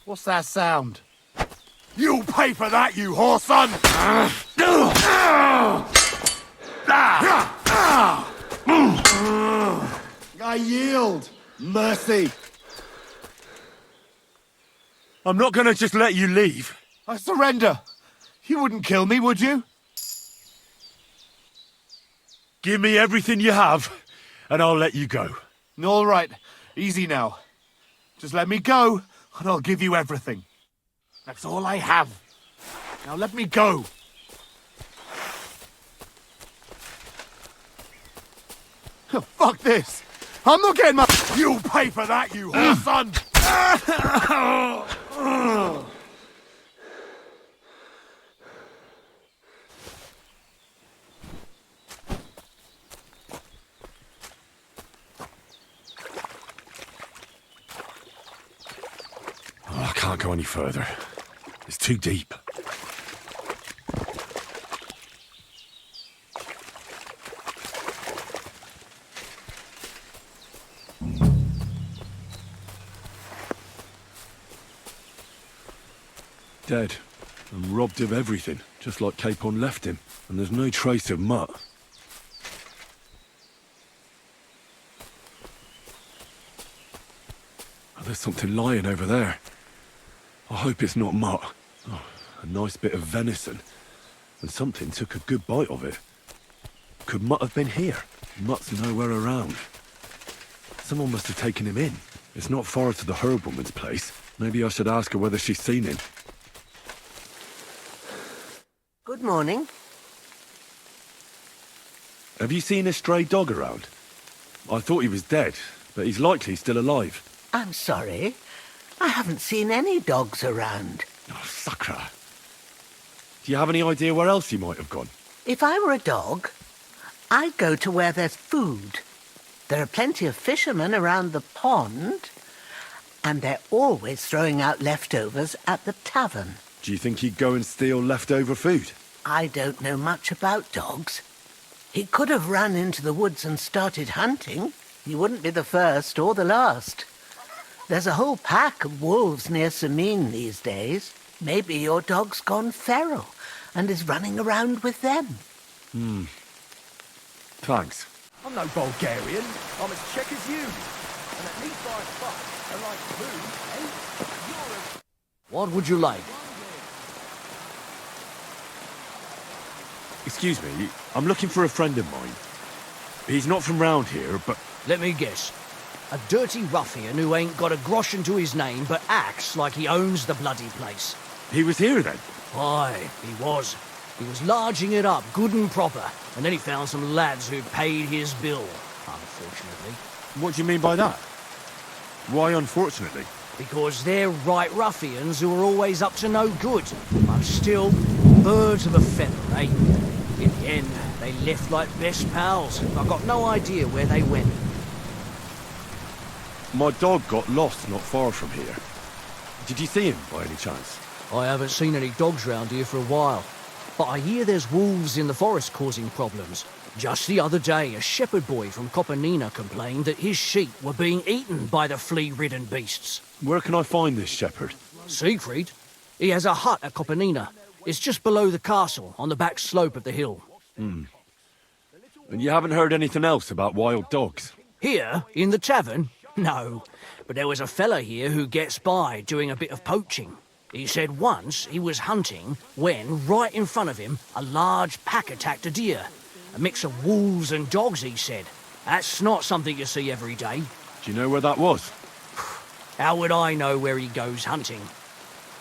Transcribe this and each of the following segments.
What's that sound? You'll pay for that, you whore son! I yield. Mercy. I'm not gonna just let you leave. I surrender. You wouldn't kill me, would you? Give me everything you have, and I'll let you go. All right. Easy now. Just let me go, and I'll give you everything. That's all I have. Now let me go. Fuck this. I'm not getting my... You'll pay for that, you whore son! I can't go any further. It's too deep. Dead. And robbed of everything, just like Capon left him. And there's no trace of Mutt. Oh, there's something lying over there. I hope it's not Mutt. Oh, a nice bit of venison. And something took a good bite of it. Could Mutt have been here? Mutt's nowhere around. Someone must have taken him in. It's not far to the herb woman's place. Maybe I should ask her whether she's seen him. Good morning. Have you seen a stray dog around? I thought he was dead, but he's likely still alive. I'm sorry. I haven't seen any dogs around. Oh, Sakra. Do you have any idea where else he might have gone? If I were a dog, I'd go to where there's food. There are plenty of fishermen around the pond, and they're always throwing out leftovers at the tavern. Do you think he'd go and steal leftover food? I don't know much about dogs. He could have run into the woods and started hunting. He wouldn't be the first or the last. There's a whole pack of wolves near Samine these days. Maybe your dog's gone feral and is running around with them. Thanks. I'm no Bulgarian. I'm as Czech as you. And at least I fuck. I like food, eh? You're a... What would you like? Excuse me, I'm looking for a friend of mine. He's not from round here, but... Let me guess. A dirty ruffian who ain't got a groschen to his name but acts like he owns the bloody place. He was here then? Aye, he was. He was larging it up good and proper, and then he found some lads who paid his bill, unfortunately. What do you mean by that? Why unfortunately? Because they're right ruffians who are always up to no good, but still birds of a feather, eh? In the end, they left like best pals. I've got no idea where they went. My dog got lost not far from here. Did you see him by any chance? I haven't seen any dogs round here for a while, but I hear there's wolves in the forest causing problems. Just the other day, a shepherd boy from Kopanina complained that his sheep were being eaten by the flea-ridden beasts. Where can I find this shepherd? Siegfried? He has a hut at Kopanina. It's just below the castle, on the back slope of the hill. And you haven't heard anything else about wild dogs? Here, in the tavern? No, but there was a fella here who gets by doing a bit of poaching. He said once he was hunting when, right in front of him, a large pack attacked a deer. A mix of wolves and dogs, he said. That's not something you see every day. Do you know where that was? How would I know where he goes hunting?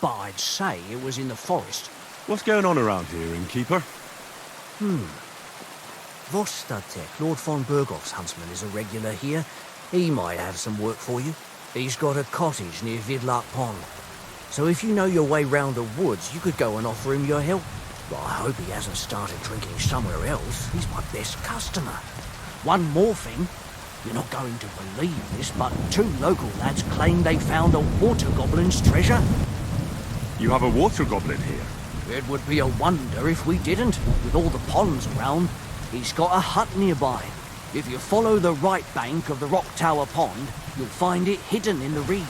But I'd say it was in the forest. What's going on around here, innkeeper? Vostatek, Lord von Bergoff's huntsman, is a regular here. He might have some work for you. He's got a cottage near Vidlark Pond. So if you know your way round the woods, you could go and offer him your help. But I hope he hasn't started drinking somewhere else. He's my best customer. One more thing. You're not going to believe this, but 2 local lads claim they found a water goblin's treasure. You have a water goblin here? It would be a wonder if we didn't. With all the ponds around, he's got a hut nearby. If you follow the right bank of the Rock Tower Pond, you'll find it hidden in the reed.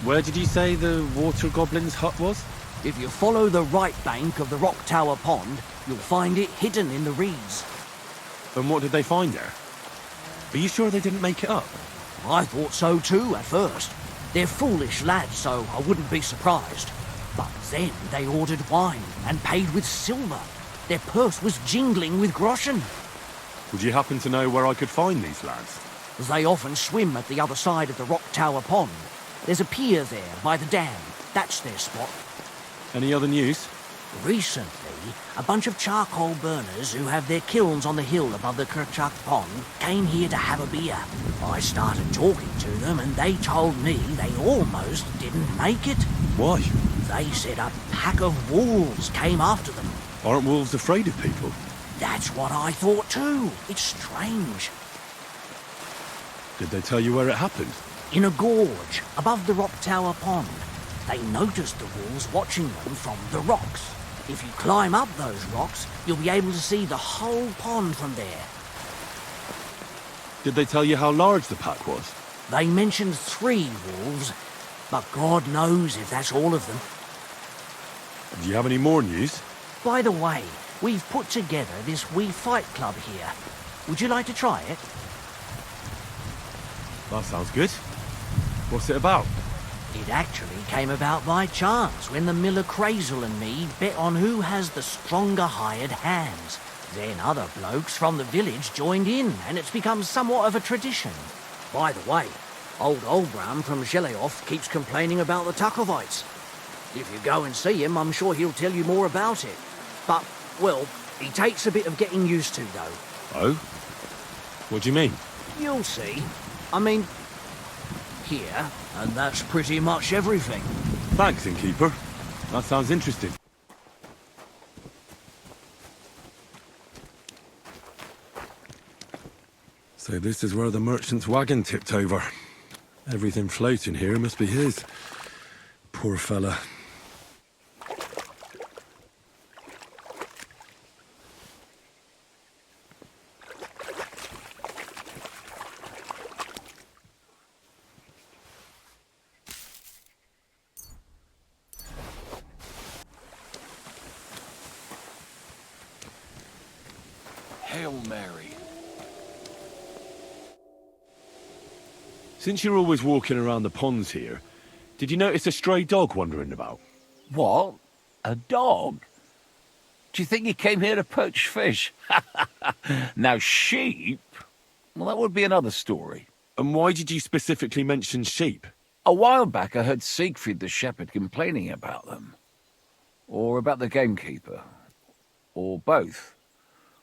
Where did you say the water goblin's hut was? If you follow the right bank of the Rock Tower Pond, you'll find it hidden in the reeds. And what did they find there? Are you sure they didn't make it up? I thought so too at first. They're foolish lads, so I wouldn't be surprised. But then they ordered wine and paid with silver. Their purse was jingling with groschen. Would you happen to know where I could find these lads? They often swim at the other side of the Rock Tower Pond. There's a pier there by the dam. That's their spot. Any other news? Recently, a bunch of charcoal burners who have their kilns on the hill above the Kerchuk Pond came here to have a beer. I started talking to them and they told me they almost didn't make it. Why? They said a pack of wolves came after them. Aren't wolves afraid of people? That's what I thought too. It's strange. Did they tell you where it happened? In a gorge above the Rock Tower Pond. They noticed the wolves watching them from the rocks. If you climb up those rocks, you'll be able to see the whole pond from there. Did they tell you how large the pack was? They mentioned 3 wolves, but God knows if that's all of them. Do you have any more news? By the way, we've put together this wee fight club here. Would you like to try it? That sounds good. What's it about? It actually came about by chance when the miller Crazel and me bet on who has the stronger hired hands. Then other blokes from the village joined in, and it's become somewhat of a tradition. By the way, old Olbram from Zheleov keeps complaining about the Takovites. If you go and see him, I'm sure he'll tell you more about it. But, well, he takes a bit of getting used to, though. Oh? What do you mean? You'll see. I mean, here, and that's pretty much everything. Thanks, innkeeper. That sounds interesting. So this is where the merchant's wagon tipped over. Everything floating here must be his. Poor fella. Hail Mary. Since you're always walking around the ponds here, did you notice a stray dog wandering about? What? A dog? Do you think he came here to poach fish? Now, sheep? Well, that would be another story. And why did you specifically mention sheep? A while back, I heard Siegfried the shepherd complaining about them. Or about the gamekeeper. Or both.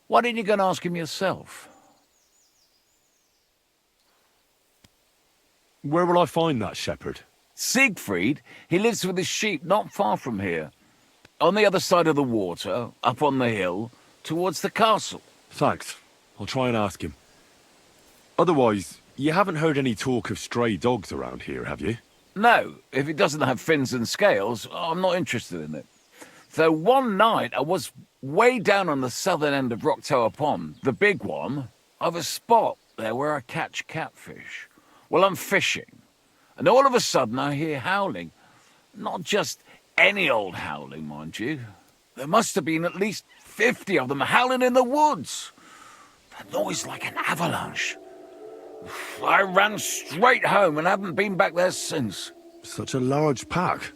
Why didn't you go and ask him yourself? Where will I find that shepherd? Siegfried? He lives with his sheep not far from here. On the other side of the water, up on the hill, towards the castle. Thanks. I'll try and ask him. Otherwise, you haven't heard any talk of stray dogs around here, have you? No, if it doesn't have fins and scales, I'm not interested in it. Though one night I was way down on the southern end of Rock Tower Pond, the big one. I've a spot there where I catch catfish. Well, I'm fishing, and all of a sudden I hear howling. Not just any old howling, mind you. There must have been at least 50 of them howling in the woods. A noise like an avalanche. I ran straight home and haven't been back there since. Such a large pack.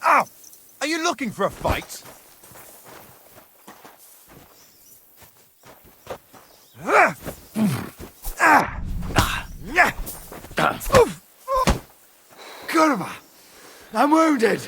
Ow! Are you looking for a fight? Kurma! I'm wounded!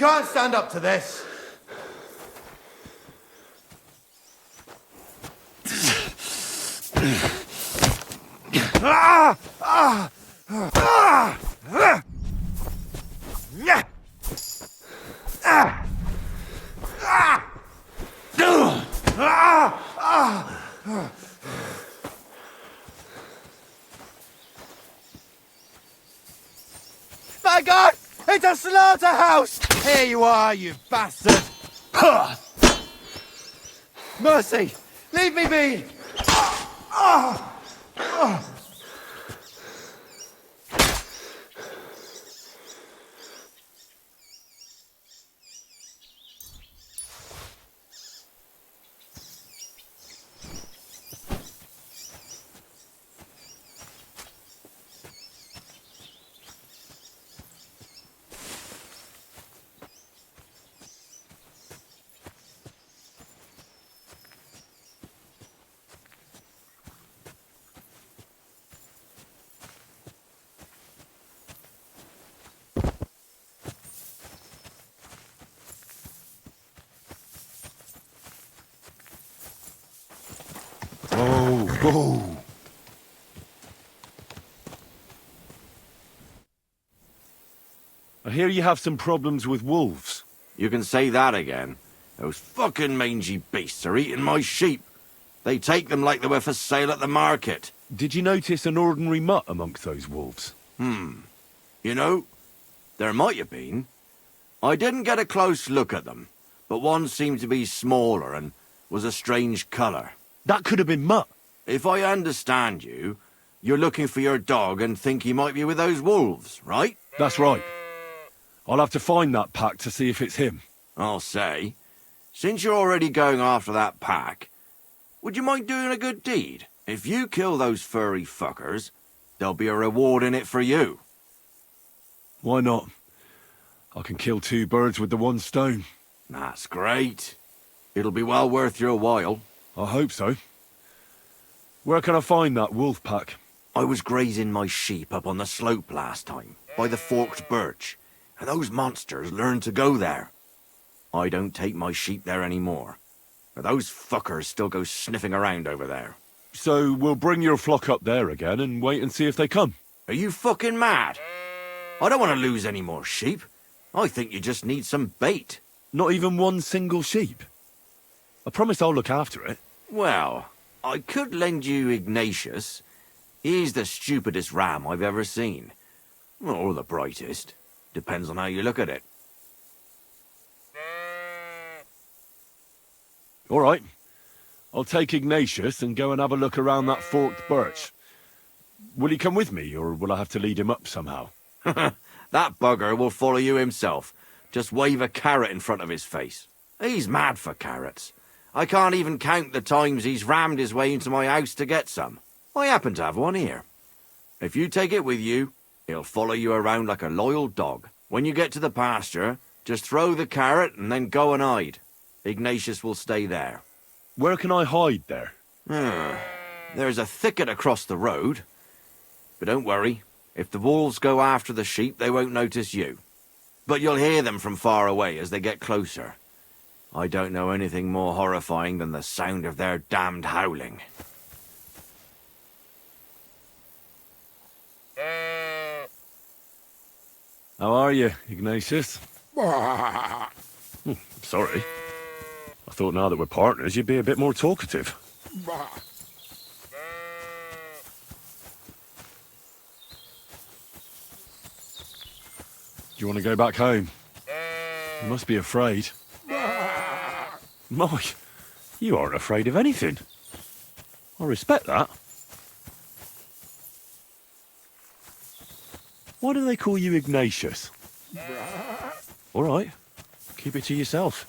can't stand up to this. My God! It's a slaughterhouse! Here you are, you bastard! Mercy! Leave me be! Oh. I hear you have some problems with wolves. You can say that again. Those fucking mangy beasts are eating my sheep. They take them like they were for sale at the market. Did you notice an ordinary mutt amongst those wolves? You know, there might have been. I didn't get a close look at them, but one seemed to be smaller and was a strange colour. That could have been Mutt. If I understand you, you're looking for your dog and think he might be with those wolves, right? That's right. I'll have to find that pack to see if it's him. I'll say, since you're already going after that pack, would you mind doing a good deed? If you kill those furry fuckers, there'll be a reward in it for you. Why not? I can kill two birds with the one stone. That's great. It'll be well worth your while. I hope so. Where can I find that wolf pack? I was grazing my sheep up on the slope last time, by the forked birch, and those monsters learned to go there. I don't take my sheep there anymore, but those fuckers still go sniffing around over there. So we'll bring your flock up there again and wait and see if they come. Are you fucking mad? I don't want to lose any more sheep. I think you just need some bait. Not even one single sheep. I promise I'll look after it. Well, I could lend you Ignatius. He's the stupidest ram I've ever seen. Or the brightest. Depends on how you look at it. All right. I'll take Ignatius and go and have a look around that forked birch. Will he come with me, or will I have to lead him up somehow? That bugger will follow you himself. Just wave a carrot in front of his face. He's mad for carrots. I can't even count the times he's rammed his way into my house to get some. I happen to have one here. If you take it with you, he'll follow you around like a loyal dog. When you get to the pasture, just throw the carrot and then go and hide. Ignatius will stay there. Where can I hide there? There's a thicket across the road. But don't worry. If the wolves go after the sheep, they won't notice you. But you'll hear them from far away as they get closer. I don't know anything more horrifying than the sound of their damned howling. How are you, Ignatius? Sorry. I thought now that we're partners, you'd be a bit more talkative. Do you want to go back home? You must be afraid. My, you aren't afraid of anything. I respect that. Why do they call you Ignatius? All right, keep it to yourself.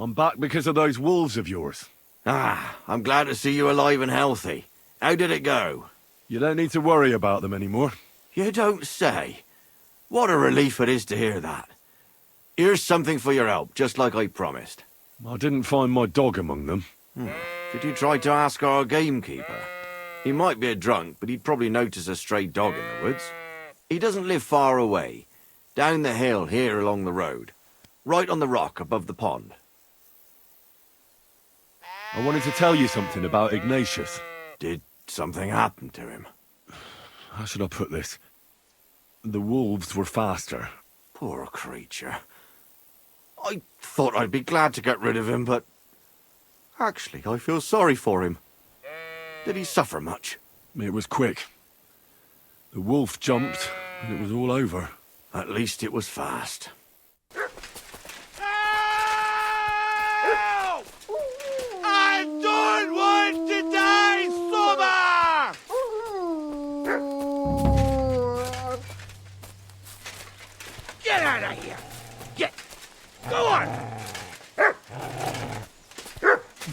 I'm back because of those wolves of yours. Ah, I'm glad to see you alive and healthy. How did it go? You don't need to worry about them anymore. You don't say. What a relief it is to hear that. Here's something for your help, just like I promised. I didn't find my dog among them. Did you try to ask our gamekeeper? He might be a drunk, but he'd probably notice a stray dog in the woods. He doesn't live far away. Down the hill here along the road. Right on the rock above the pond. I wanted to tell you something about Ignatius. Did something happen to him? How should I put this? The wolves were faster. Poor creature. I thought I'd be glad to get rid of him, but... Actually, I feel sorry for him. Did he suffer much? It was quick. The wolf jumped, and it was all over. At least it was fast. I don't want to die sober! Get out of here! Go on!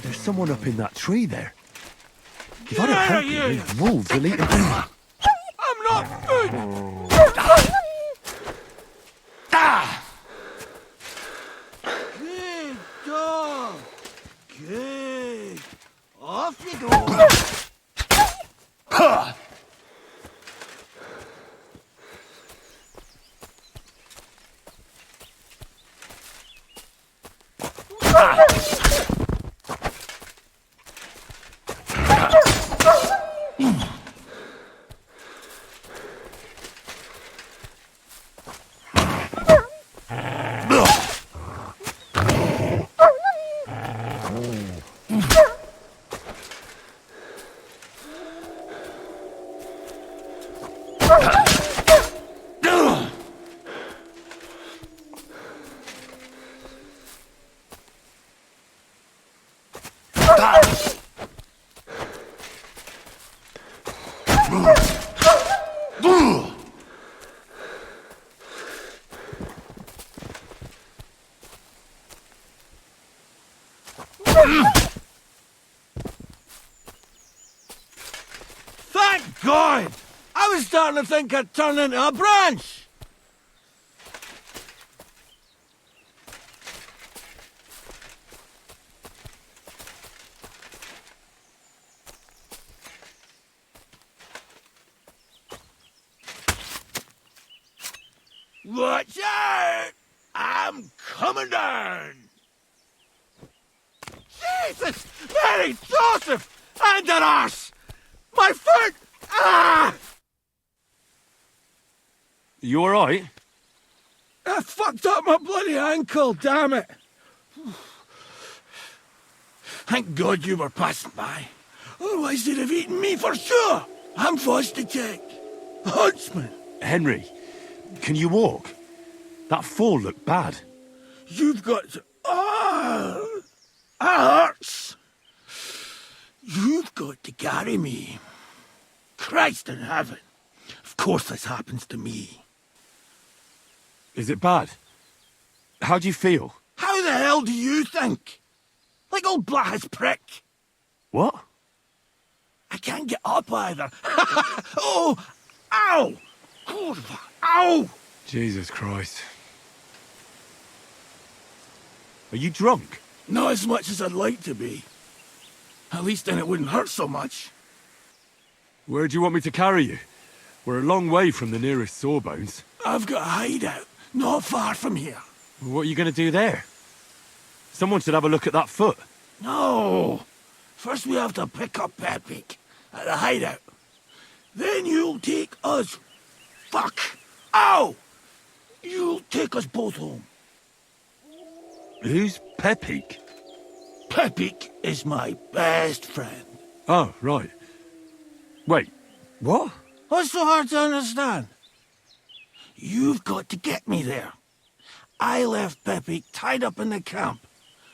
There's someone up in that tree there. If Get I don't out help of you, here! those wolves will eat them. I'm not good! Good dog! Good! Off you go! Thank God! I was starting to think I'd turn into a branch! Watch out! I'm coming down! Jesus! Mary Joseph! And an arse! My foot! Ah! You alright? I fucked up my bloody ankle, damn it! Thank God you were passing by. Otherwise they'd have eaten me for sure. I'm forced to check. Huntsman, Henry, can you walk? That fall looked bad. you've got to... Oh! That hurts! You've got to carry me. Christ in heaven. Of course this happens to me. Is it bad? How do you feel? How the hell do you think? Like old Black's prick. What? I can't get up either. Oh! Ow! Kurwa! Ow! Jesus Christ. Are you drunk? Not as much as I'd like to be. At least then it wouldn't hurt so much. Where do you want me to carry you? We're a long way from the nearest sawbones. I've got a hideout, not far from here. What are you going to do there? Someone should have a look at that foot. No! First we have to pick up Pepik at the hideout. Then you'll take us... Fuck! Ow! You'll take us both home. Who's Pepik? Pepik is my best friend. Oh, right. Wait, what? What's so hard to understand? You've got to get me there. I left Pepik tied up in the camp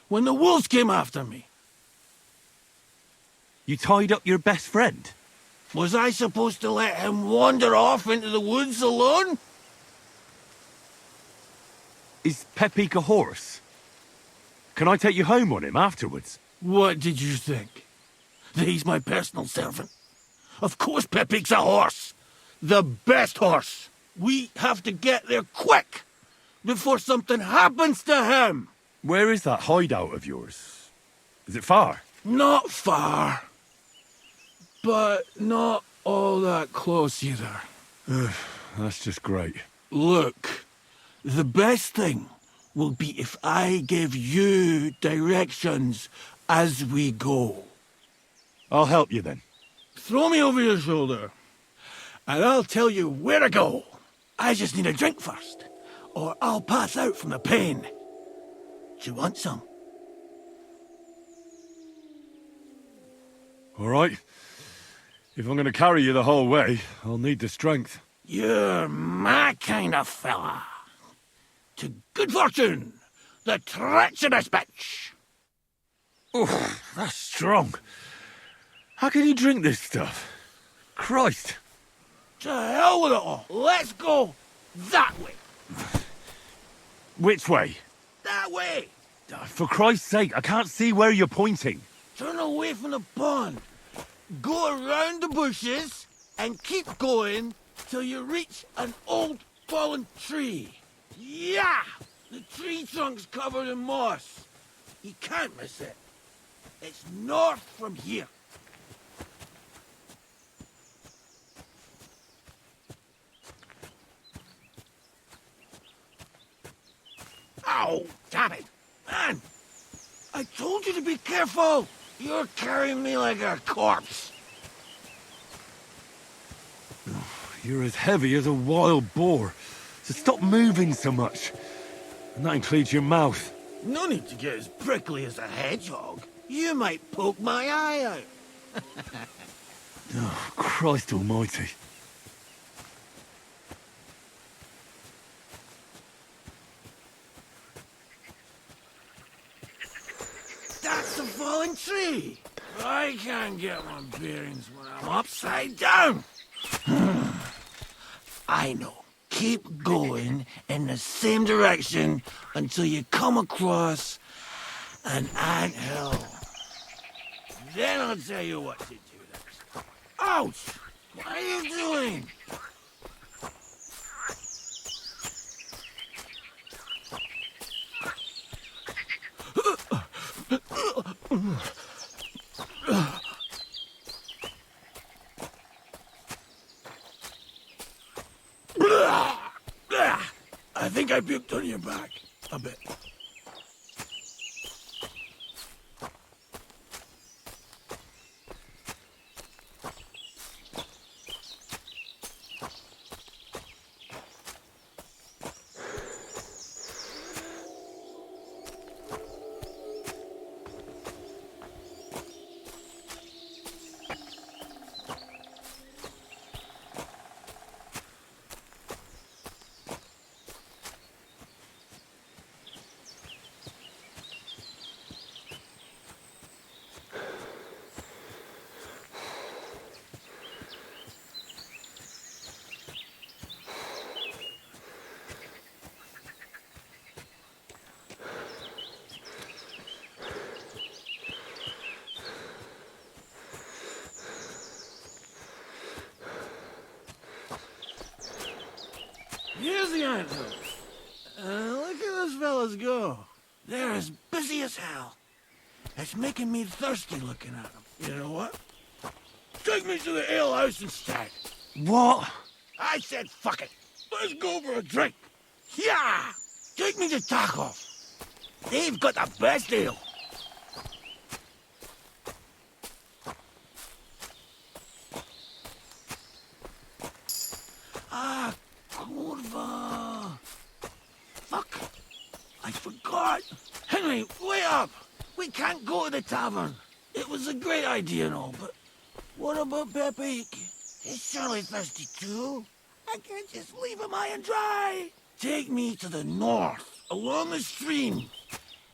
when the wolves came after me. You tied up your best friend? Was I supposed to let him wander off into the woods alone? Is Pepik a horse? Can I take you home on him afterwards? What did you think? That he's my personal servant? Of course Pepik's a horse. The best horse. We have to get there quick before something happens to him. Where is that hideout of yours? Is it far? Not far. But not all that close either. That's just great. Look, the best thing will be if I give you directions as we go. I'll help you then. Throw me over your shoulder, and I'll tell you where to go. I just need a drink first, or I'll pass out from the pain. Do you want some? All right. If I'm going to carry you the whole way, I'll need the strength. You're my kind of fella. To good fortune, the treacherous bitch. Oh, that's strong. How can you drink this stuff? Christ. To hell with it all. Let's go that way. Which way? That way. For Christ's sake, I can't see where you're pointing. Turn away from the pond. Go around the bushes and keep going till you reach an old fallen tree. Yeah! The tree trunk's covered in moss. You can't miss it. It's north from here. Ow! Damn it! Man! I told you to be careful! You're carrying me like a corpse. You're as heavy as a wild boar, so stop moving so much. And that includes your mouth. No need to get as prickly as a hedgehog. You might poke my eye out. Oh, Christ almighty. That's the fallen tree. I can't get my bearings when I'm upside down. I know. Keep going in the same direction until you come across an anthill. Then I'll tell you what to do next. Ouch! What are you doing? I think I puked on your back. A bit. Here's the anthill. Look at those fellas go. They're as busy as hell. It's making me thirsty looking at them. You know what? Take me to the ale house instead. What? I said fuck it. Let's go for a drink. Yeah! Take me to Takov. They've got the best ale. Ah, kurva. Fuck. I forgot. Henry, wait up. We can't go to the tavern. It was a great idea and all, but what about Pepe? He's surely thirsty too. I can't just leave him high and dry. Take me to the north, along the stream.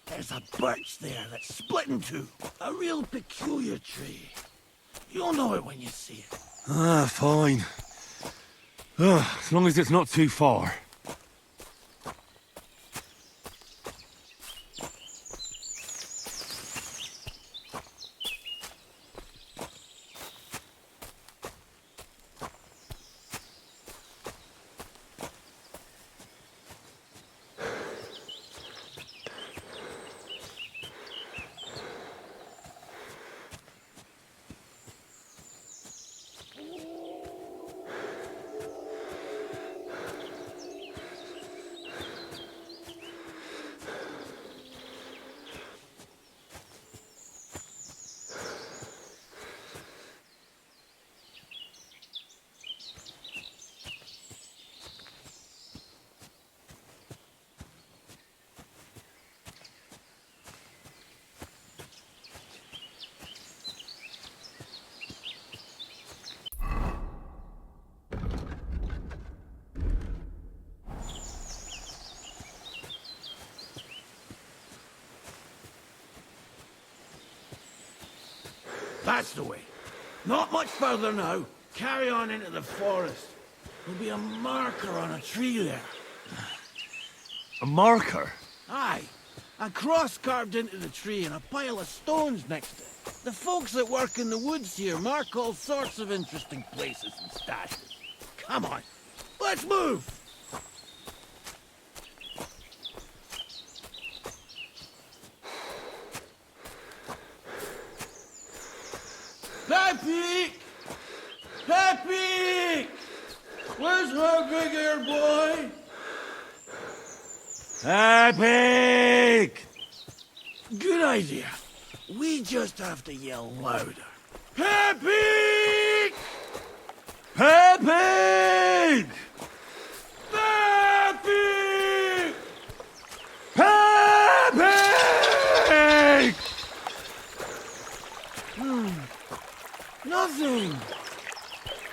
There's a birch there that's split in two. A real peculiar tree. You'll know it when you see it. Ah, fine. As long as it's not too far. That's the way. Not much further now. Carry on into the forest. There'll be a marker on a tree there. A marker? Aye. A cross carved into the tree and a pile of stones next to it. The folks that work in the woods here mark all sorts of interesting places and stashes. Come on. Let's move! Pepe! Pepe! Where's her big ear boy? Epic! Good idea. We just have to yell louder. Pepe! Epic! Pepe! Epic! Nothing.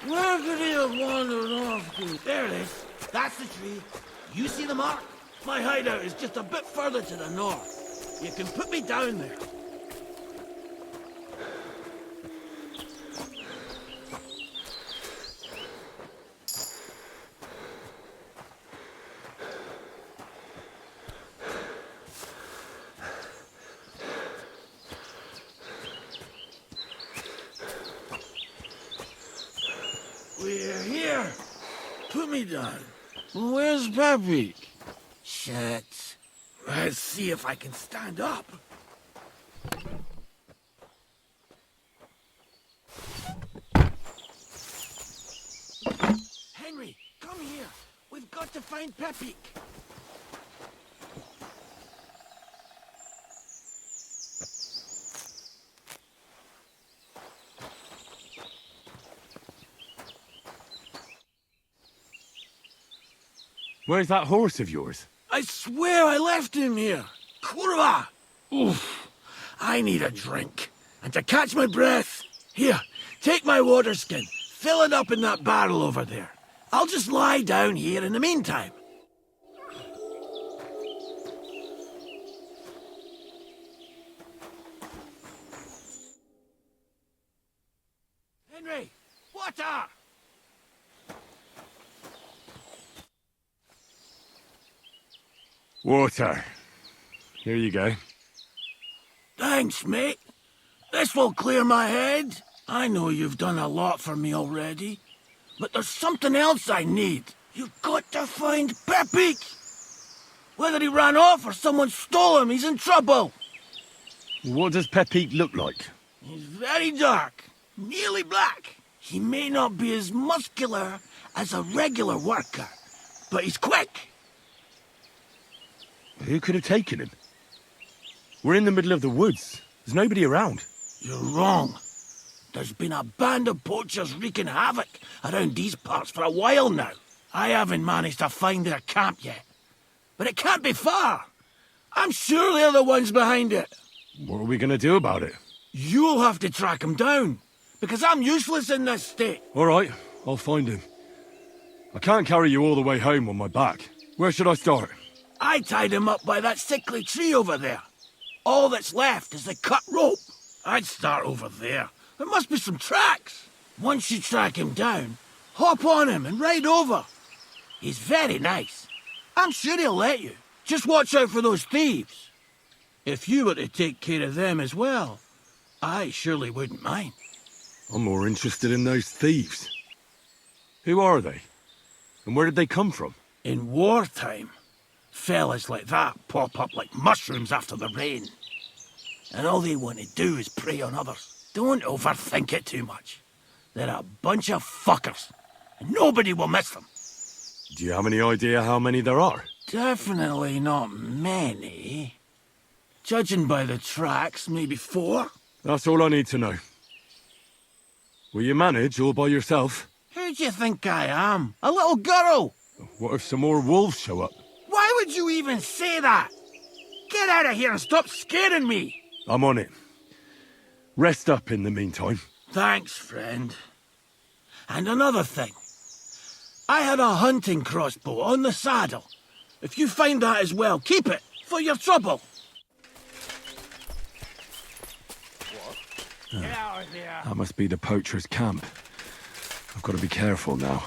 Where could he have wandered off to? There it is. That's the tree. You see the mark? My hideout is just a bit further to the north. You can put me down there. We're here. Put me down. Where's Pepe? Shit. Let's see if I can stand up. Henry, come here. We've got to find Pepe. Where's that horse of yours? I swear I left him here. Kurwa! Oof. I need a drink. And to catch my breath, here, take my water skin. Fill it up in that barrel over there. I'll just lie down here in the meantime. Henry, water! Water. Here you go. Thanks, mate. This will clear my head. I know you've done a lot for me already, but there's something else I need. You've got to find Pepik. Whether he ran off or someone stole him, he's in trouble. What does Pepik look like? He's very dark, nearly black. He may not be as muscular as a regular worker, but he's quick. Who could have taken him? We're in the middle of the woods. There's nobody around. You're wrong. There's been a band of poachers wreaking havoc around these parts for a while now. I haven't managed to find their camp yet. But it can't be far. I'm sure they're the ones behind it. What are we going to do about it? You'll have to track them down, because I'm useless in this state. All right, I'll find him. I can't carry you all the way home on my back. Where should I start? I tied him up by that sickly tree over there. All that's left is the cut rope. I'd start over there. There must be some tracks. Once you track him down, hop on him and ride over. He's very nice. I'm sure he'll let you. Just watch out for those thieves. If you were to take care of them as well, I surely wouldn't mind. I'm more interested in those thieves. Who are they? And where did they come from? In wartime, fellas like that pop up like mushrooms after the rain. And all they want to do is prey on others. Don't overthink it too much. They're a bunch of fuckers. And nobody will miss them. Do you have any idea how many there are? Definitely not many. Judging by the tracks, maybe 4. That's all I need to know. Will you manage all by yourself? Who do you think I am? A little girl? What if some more wolves show up? Why would you even say that? Get out of here and stop scaring me. I'm on it. Rest up in the meantime. Thanks, friend. And another thing. I had a hunting crossbow on the saddle. If you find that as well, keep it for your trouble. Get out of here. That must be the poacher's camp. I've got to be careful now.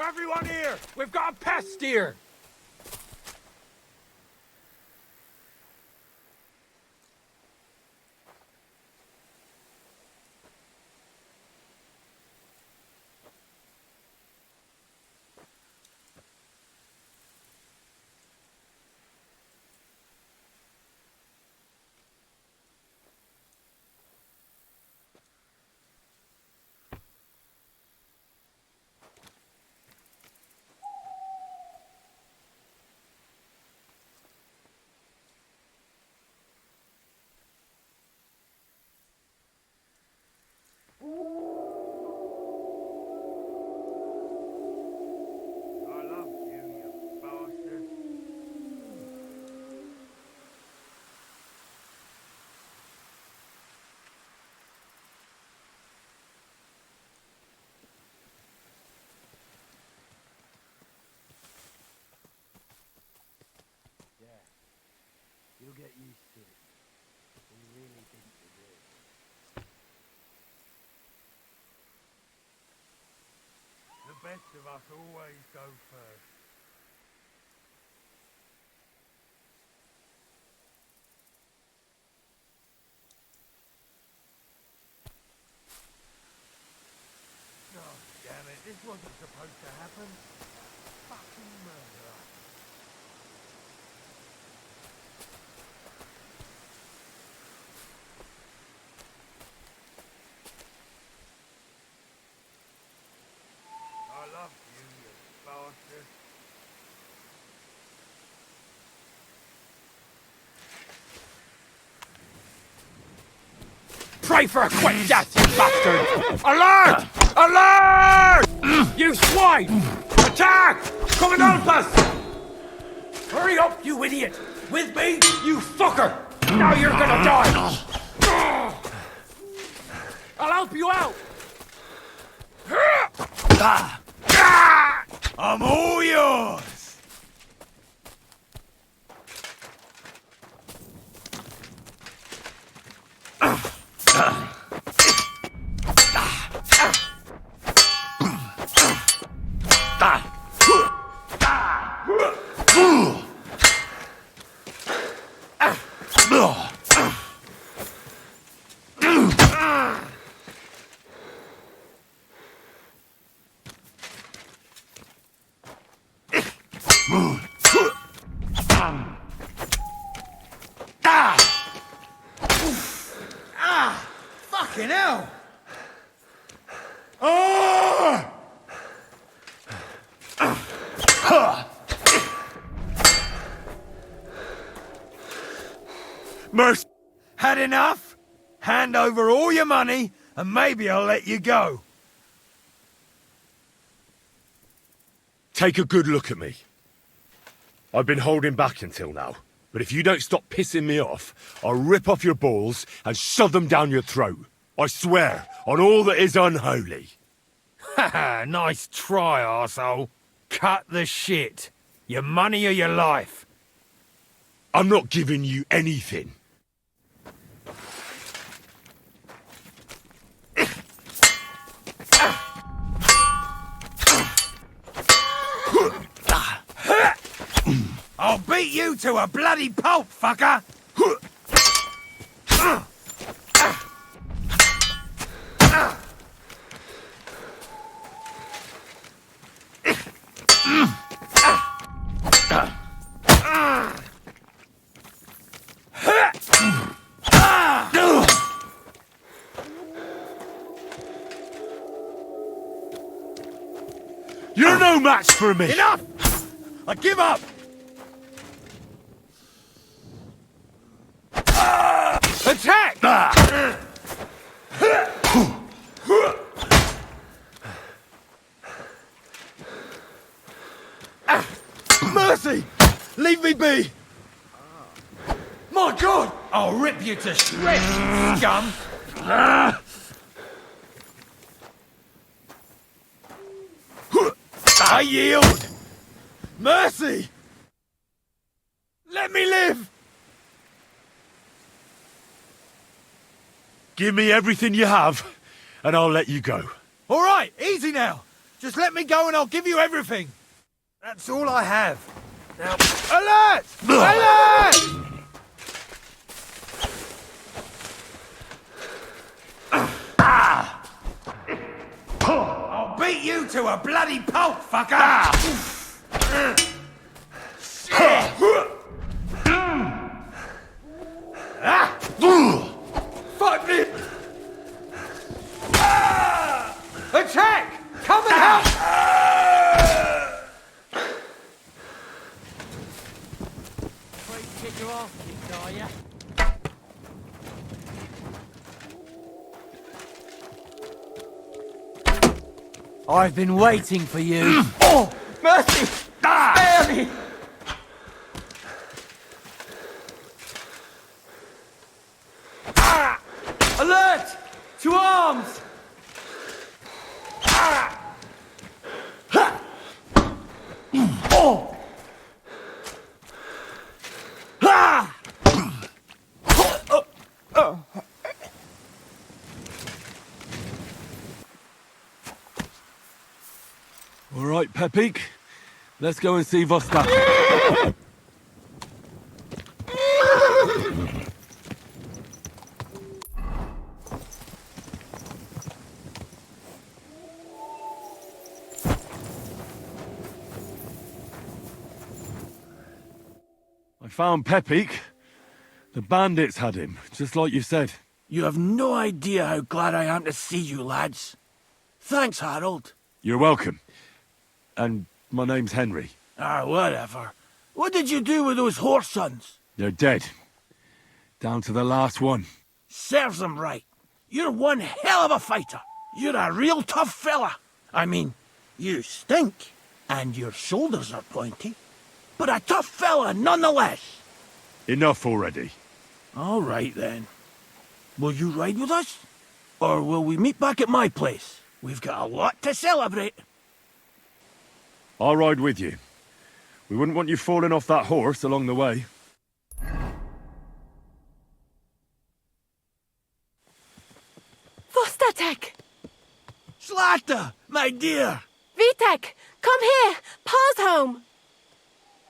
everyone here! We've got a pest here! You'll get used to it. We really think you will. The best of us always go first. Oh, damn it. This wasn't supposed to happen. Fucking murderer. I love you, you bastard. Pray for a quick death, you bastard! Alert! Alert! You swine! Attack! Come and help us! Hurry up, you idiot! With me, you fucker! Now you're gonna die! I'll help you out! I'm all yours! Fucking hell! Mercy! Had enough? Hand over all your money, and maybe I'll let you go. Take a good look at me. I've been holding back until now, but if you don't stop pissing me off, I'll rip off your balls and shove them down your throat. I swear, on all that is unholy. Haha, nice try, arsehole. Cut the shit. Your money or your life. I'm not giving you anything. I'll beat you to a bloody pulp, fucker! You're no match for me! Enough! I give up! Attack! Mercy! Leave me be! My God! I'll rip you to shreds, you scum! I yield! Mercy! Let me live! Give me everything you have, and I'll let you go. All right, easy now. Just let me go and I'll give you everything. That's all I have. Now, Alert! Alert! I'll beat you to a bloody pulp, fucker! Fuck me! Attack! Come and help! Kick your ass kicked, are ya? I've been waiting for you. Oh! Mercy! Spare me! Alert! To arms! Oh! All right, Pepik. Let's go and see Vostak. I found Pepik. The bandits had him, just like you said. You have no idea how glad I am to see you, lads. Thanks, Harold. You're welcome. And my name's Henry. Whatever. What did you do with those horse sons? They're dead. Down to the last one. Serves them right. You're one hell of a fighter. You're a real tough fella. I mean, you stink, and your shoulders are pointy. But a tough fella nonetheless. Enough already. All right, then. Will you ride with us? Or will we meet back at my place? We've got a lot to celebrate. I'll ride with you. We wouldn't want you falling off that horse along the way. Vostatek! Slata, my dear! Vitek! Come here! Pa's home!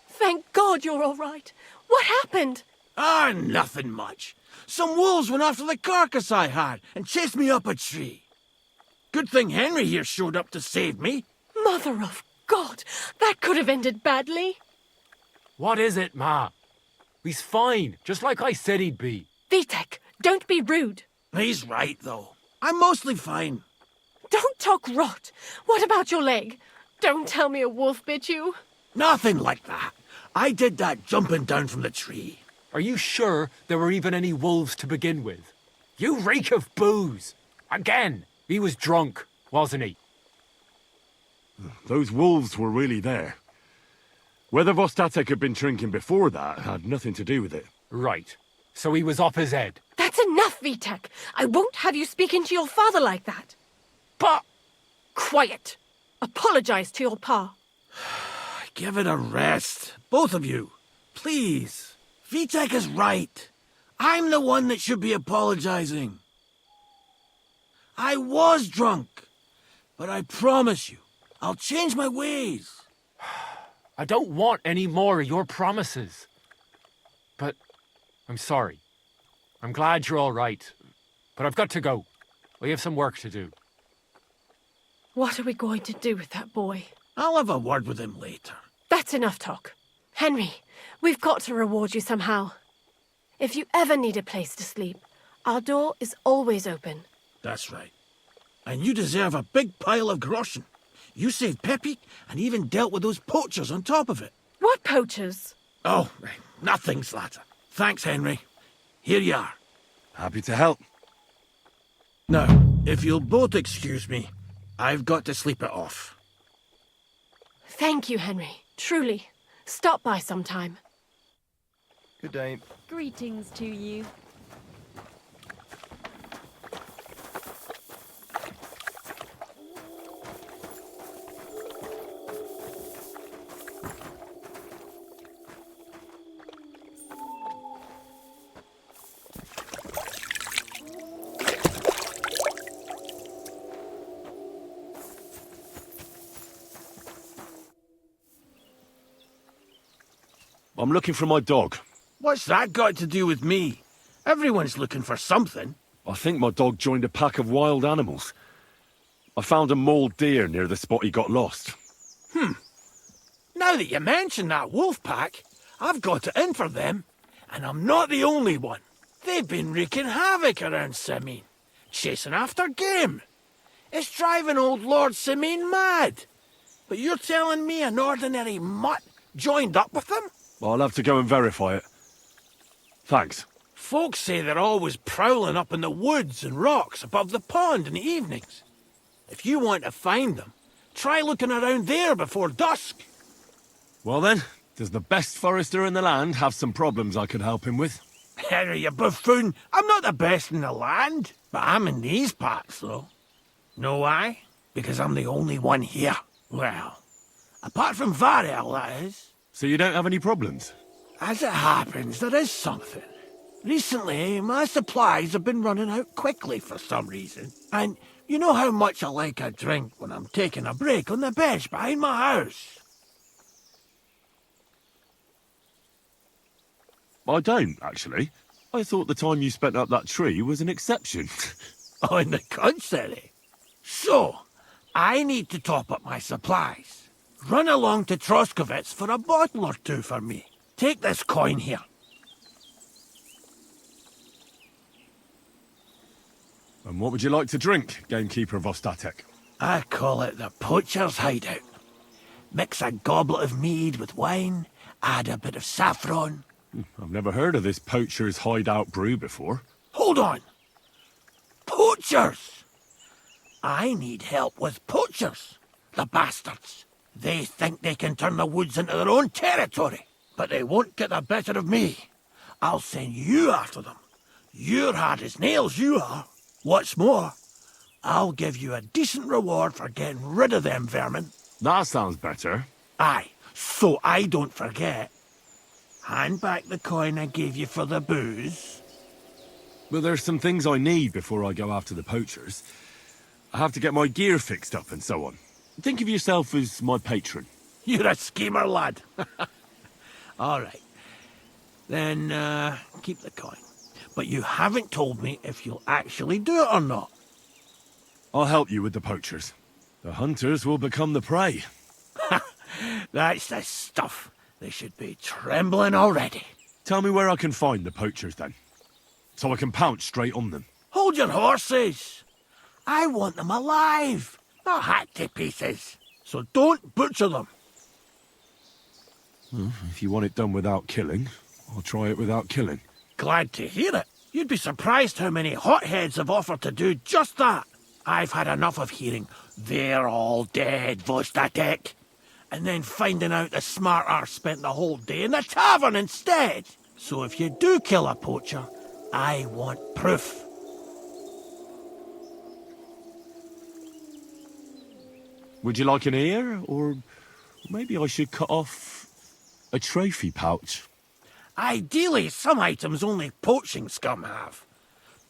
Thank God you're all right. What happened? Nothing much. Some wolves went after the carcass I had and chased me up a tree. Good thing Henry here showed up to save me. Mother of God! That could have ended badly. What is it, Ma? He's fine, just like I said he'd be. Vitek, don't be rude. He's right, though. I'm mostly fine. Don't talk rot. What about your leg? Don't tell me a wolf bit you. Nothing like that. I did that jumping down from the tree. Are you sure there were even any wolves to begin with? You reek of booze. Again, he was drunk, wasn't he? Those wolves were really there. Whether Vostatek had been drinking before that had nothing to do with it. Right. So he was off his head. That's enough, Vitek. I won't have you speaking to your father like that. But Quiet. Apologize to your pa. Give it a rest. Both of you. Please. Vitek is right. I'm the one that should be apologizing. I was drunk. But I promise you, I'll change my ways. I don't want any more of your promises. But I'm sorry. I'm glad you're all right. But I've got to go. We have some work to do. What are we going to do with that boy? I'll have a word with him later. That's enough talk. Henry, we've got to reward you somehow. If you ever need a place to sleep, our door is always open. That's right. And you deserve a big pile of groschen. You saved Pepik and even dealt with those poachers on top of it. What poachers? Oh, nothing, Slatter. Thanks, Henry. Here you are. Happy to help. Now, if you'll both excuse me, I've got to sleep it off. Thank you, Henry. Truly. Stop by sometime. Good day. Greetings to you. I'm looking for my dog. What's that got to do with me? Everyone's looking for something. I think my dog joined a pack of wild animals. I found a mauled deer near the spot he got lost. Now that you mention that wolf pack, I've got it in for them. And I'm not the only one. They've been wreaking havoc around Simine, chasing after game. It's driving old Lord Simine mad. But you're telling me an ordinary mutt joined up with them? I'll have to go and verify it. Thanks. Folks say they're always prowling up in the woods and rocks above the pond in the evenings. If you want to find them, try looking around there before dusk. Well then, does the best forester in the land have some problems I could help him with? Henry, you buffoon, I'm not the best in the land, but I'm in these parts, though. Know why? Because I'm the only one here. Well, apart from Varel, that is. So you don't have any problems? As it happens, there is something. Recently, my supplies have been running out quickly for some reason. And you know how much I like a drink when I'm taking a break on the bench behind my house. I don't, actually. I thought the time you spent up that tree was an exception. On the contrary. So, I need to top up my supplies. Run along to Troskovitz for a bottle or two for me. Take this coin here. And what would you like to drink, gamekeeper of Ostatek? I call it the poacher's hideout. Mix a goblet of mead with wine, add a bit of saffron. I've never heard of this poacher's hideout brew before. Hold on! Poachers! I need help with poachers, the bastards. They think they can turn the woods into their own territory, but they won't get the better of me. I'll send you after them. You're hard as nails, you are. What's more, I'll give you a decent reward for getting rid of them vermin. That sounds better. Aye, so I don't forget. Hand back the coin I gave you for the booze. But there's some things I need before I go after the poachers. I have to get my gear fixed up and so on. Think of yourself as my patron. You're a schemer, lad. All right. Then, keep the coin. But you haven't told me if you'll actually do it or not. I'll help you with the poachers. The hunters will become the prey. That's the stuff. They should be trembling already. Tell me where I can find the poachers, then. So I can pounce straight on them. Hold your horses. I want them alive, not hacked to pieces. So don't butcher them. Well, if you want it done without killing, I'll try it without killing. Glad to hear it. You'd be surprised how many hotheads have offered to do just that. I've had enough of hearing, "They're all dead, Vostatek," and then finding out the smart arse spent the whole day in the tavern instead. So if you do kill a poacher, I want proof. Would you like an ear, or maybe I should cut off a trophy pouch? Ideally, some items only poaching scum have.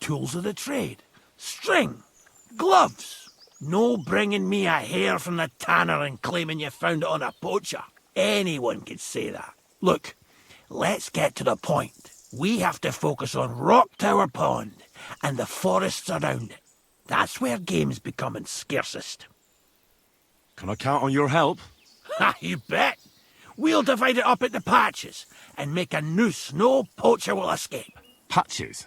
Tools of the trade, string, gloves. No bringing me a hair from the tanner and claiming you found it on a poacher. Anyone could say that. Look, let's get to the point. We have to focus on Rock Tower Pond and the forests around it. That's where game's becoming scarcest. Can I count on your help? Ha, you bet. We'll divide it up into patches and make a noose no poacher will escape. Patches?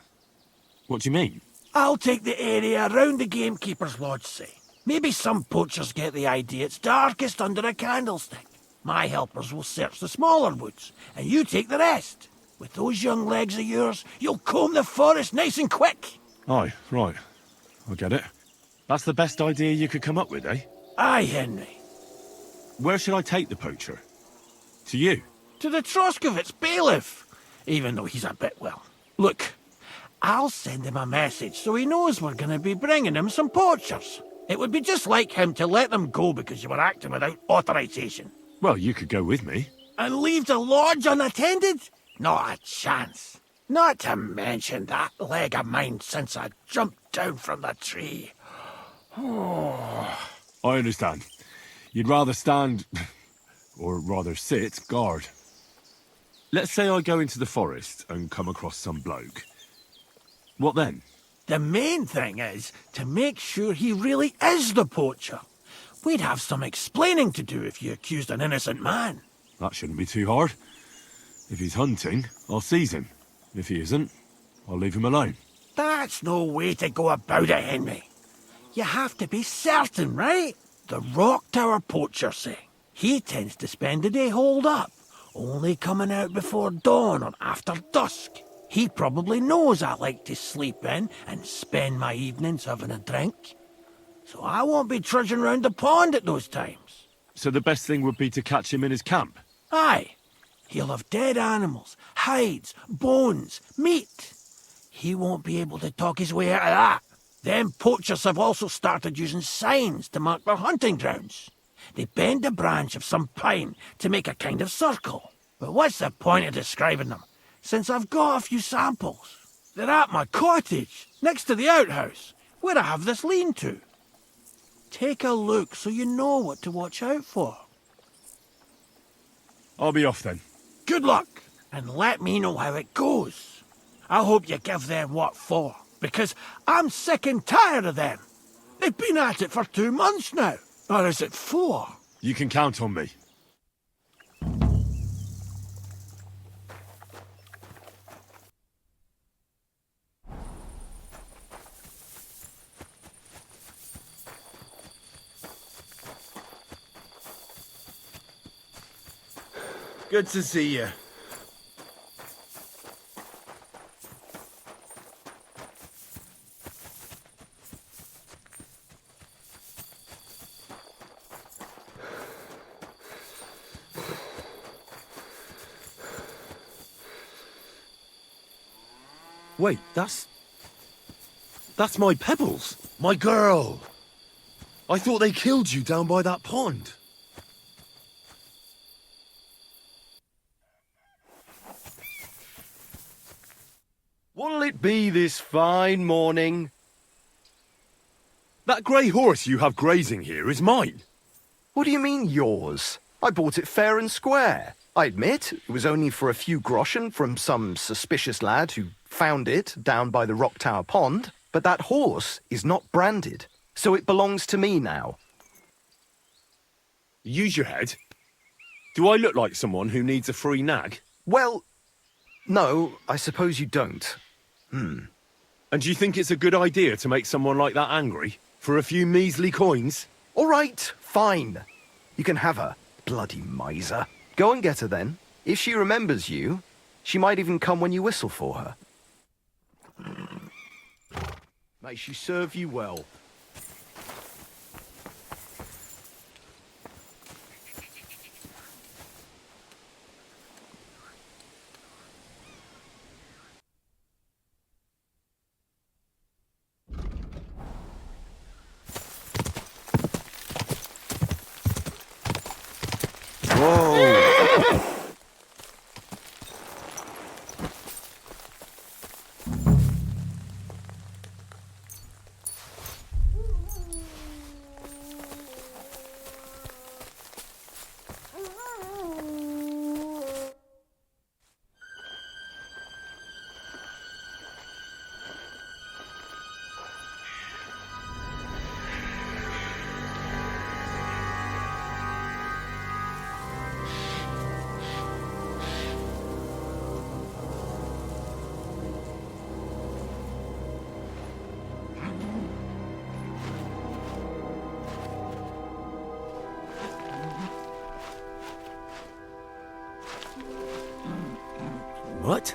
What do you mean? I'll take the area around the gamekeeper's lodge, say. Maybe some poachers get the idea it's darkest under a candlestick. My helpers will search the smaller woods, and you take the rest. With those young legs of yours, you'll comb the forest nice and quick. Aye, right. I get it. That's the best idea you could come up with, eh? Aye, Henry. Where should I take the poacher? To you? To the Troskovitz bailiff, even though he's a bit well. Look, I'll send him a message so he knows we're going to be bringing him some poachers. It would be just like him to let them go because you were acting without authorization. Well, you could go with me. And leave the lodge unattended? Not a chance. Not to mention that leg of mine since I jumped down from the tree. I understand. You'd rather stand, or rather sit, guard. Let's say I go into the forest and come across some bloke. What then? The main thing is to make sure he really is the poacher. We'd have some explaining to do if you accused an innocent man. That shouldn't be too hard. If he's hunting, I'll seize him. If he isn't, I'll leave him alone. That's no way to go about it, Henry. You have to be certain, right? The Rock Tower poacher say he tends to spend the day holed up, only coming out before dawn or after dusk. He probably knows I like to sleep in and spend my evenings having a drink. So I won't be trudging round the pond at those times. So the best thing would be to catch him in his camp? Aye. He'll have dead animals, hides, bones, meat. He won't be able to talk his way out of that. Them poachers have also started using signs to mark their hunting grounds. They bend a branch of some pine to make a kind of circle. But what's the point of describing them, since I've got a few samples? They're at my cottage, next to the outhouse, where I have this lean-to. Take a look so you know what to watch out for. I'll be off then. Good luck, and let me know how it goes. I hope you give them what for, because I'm sick and tired of them. They've been at it for 2 months now. Or is it 4? You can count on me. Good to see you. Wait, that's my Pebbles. My girl. I thought they killed you down by that pond. What'll it be this fine morning? That grey horse you have grazing here is mine. What do you mean, yours? I bought it fair and square. I admit, it was only for a few groschen from some suspicious lad who found it down by the Rock Tower pond, but that horse is not branded, so it belongs to me now. Use your head. Do I look like someone who needs a free nag? Well, no, I suppose you don't. And do you think it's a good idea to make someone like that angry? For a few measly coins? All right, fine. You can have her, bloody miser. Go and get her then. If she remembers you, she might even come when you whistle for her. May she serve you well. What?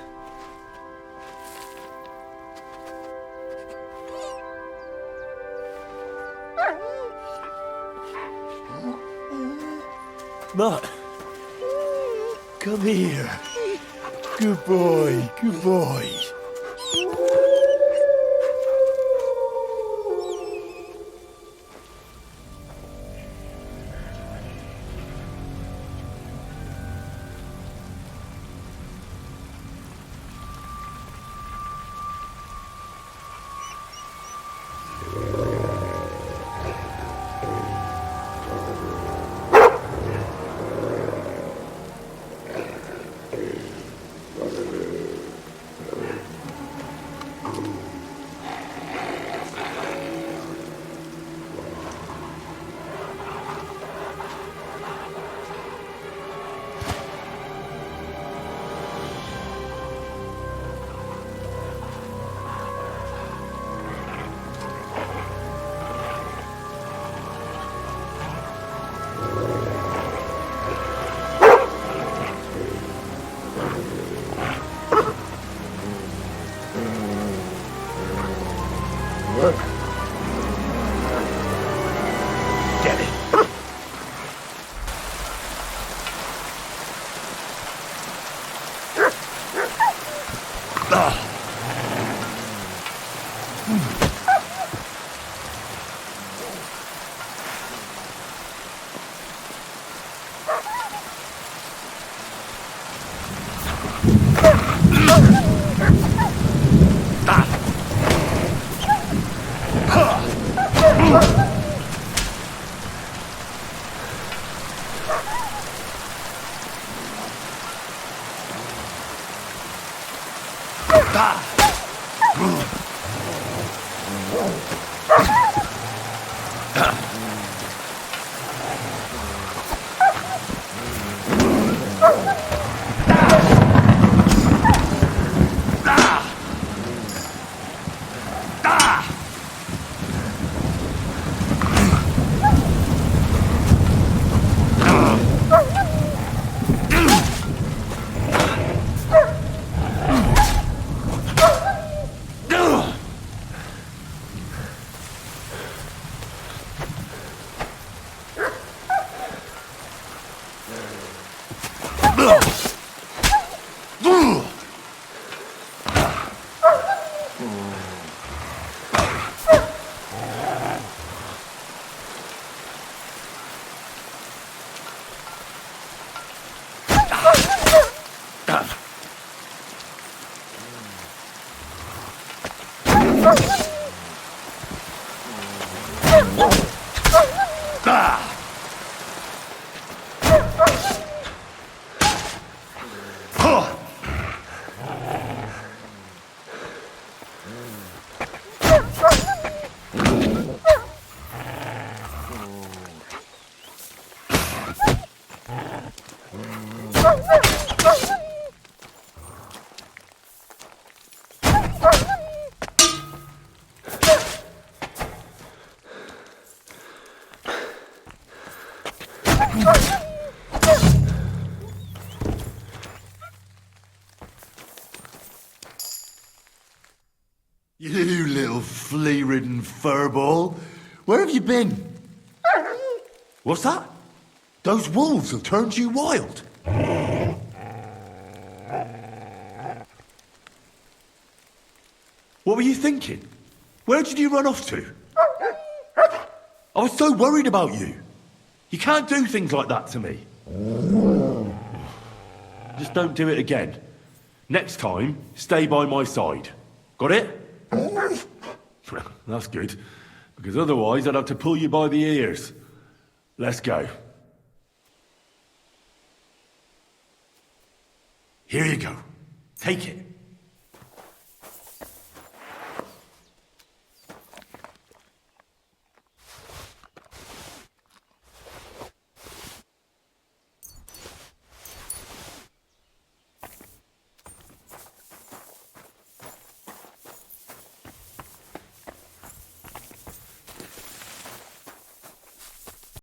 Mutt, come here. Good boy, good boy. Get it. You little flea-ridden furball. Where have you been? What's that? Those wolves have turned you wild. What were you thinking? Where did you run off to? I was so worried about you. You can't do things like that to me. Just don't do it again. Next time, stay by my side. Got it? That's good, because otherwise I'd have to pull you by the ears. Let's go. Here you go. Take it.